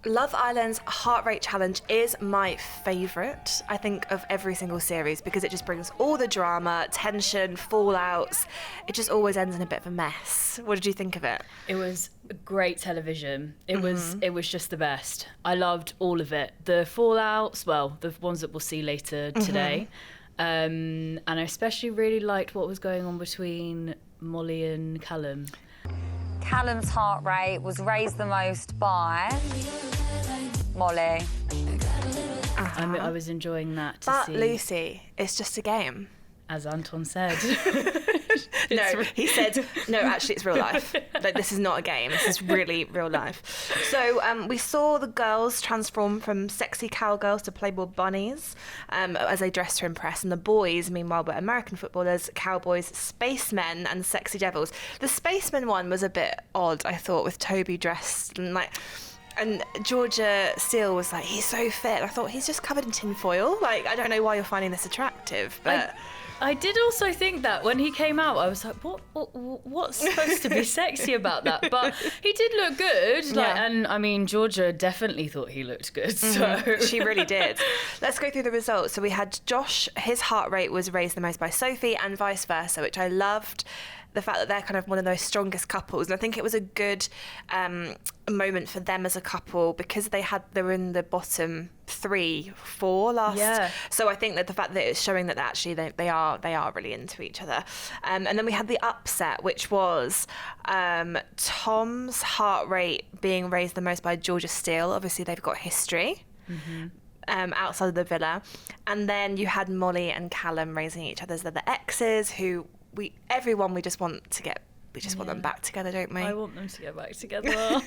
Love Island's heart rate challenge is my favourite, I think, of every single series because it just brings all the drama, tension, fallouts. It just always ends in a bit of a mess. What did you think of it? It was great television. It was just the best. I loved all of it. The fallouts, well, the ones that we'll see later today. And I especially really liked what was going on between Molly and Callum. Callum's heart rate was raised the most by Molly. I was enjoying that to see. But Lucy, it's just a game. As Anton said. No, he said, no, actually it's real life. Like, this is not a game, this is really real life. So we saw the girls transform from sexy cowgirls to Playboy bunnies as they dressed to impress, and the boys, meanwhile, were American footballers, cowboys, spacemen, and sexy devils. The spaceman one was a bit odd, I thought, with Toby dressed and Georgia Steele was like, he's so fit. I thought, he's just covered in tinfoil. Like, I don't know why you're finding this attractive, but... I did also think that when he came out, I was like, what's supposed to be sexy about that? But he did look good. And I mean, Georgia definitely thought he looked good. So She really did. Let's go through the results. So we had Josh, his heart rate was raised the most by Sophie, and vice versa, which I loved. The fact that they're kind of one of those strongest couples. And I think it was a good moment for them as a couple because they were in the bottom 3-4 last. Yeah. So I think that the fact that it's showing that actually they are really into each other. And then we had the upset, which was Tom's heart rate being raised the most by Georgia Steele. Obviously, they've got history. Outside of the villa. And then you had Molly and Callum raising each other as the exes who we just want them back together, don't we? I want them to get back together.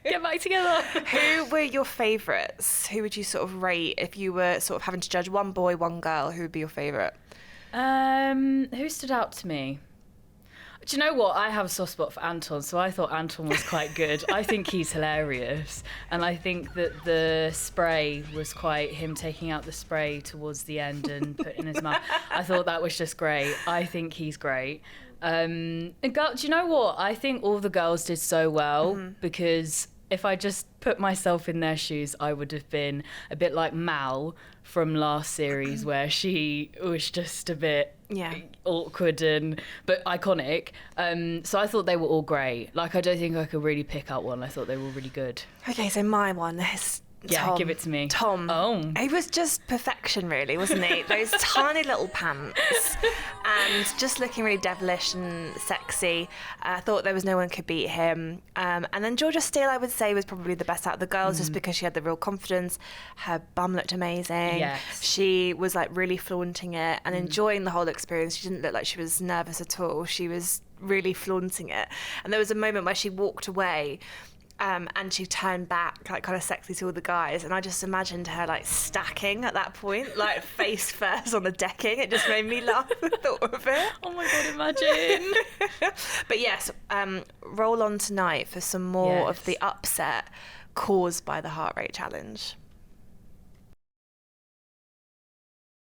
Get back together. Who were your favourites? Who would you sort of rate if you were sort of having to judge one boy, one girl? Who would be your favourite? Who stood out to me? Do you know what? I have a soft spot for Anton, so I thought Anton was quite good. I think he's hilarious. And I think that the spray was quite him taking out the spray towards the end and putting in his mouth. I thought that was just great. I think he's great. Do you know what? I think all the girls did so well because if I just put myself in their shoes, I would have been a bit like Mal from last series where she was just a bit awkward but iconic. So I thought they were all great. Like, I don't think I could really pick out one. I thought they were really good. Okay, so my one is Tom. Give it to me. Tom. Oh. He was just perfection, really, wasn't he? Those tiny little pants and just looking really devilish and sexy. I thought there was no one could beat him. And then Georgia Steele, I would say, was probably the best out of the girls just because she had the real confidence. Her bum looked amazing. Yes. She was like really flaunting it and enjoying the whole experience. She didn't look like she was nervous at all. She was really flaunting it. And there was a moment where she walked away and she turned back, like, kind of sexy to all the guys, and I just imagined her like stacking at that point, like face first on the decking. It just made me laugh the thought of it. Oh my god, imagine. But yes, roll on tonight for some more of the upset caused by the heart rate challenge.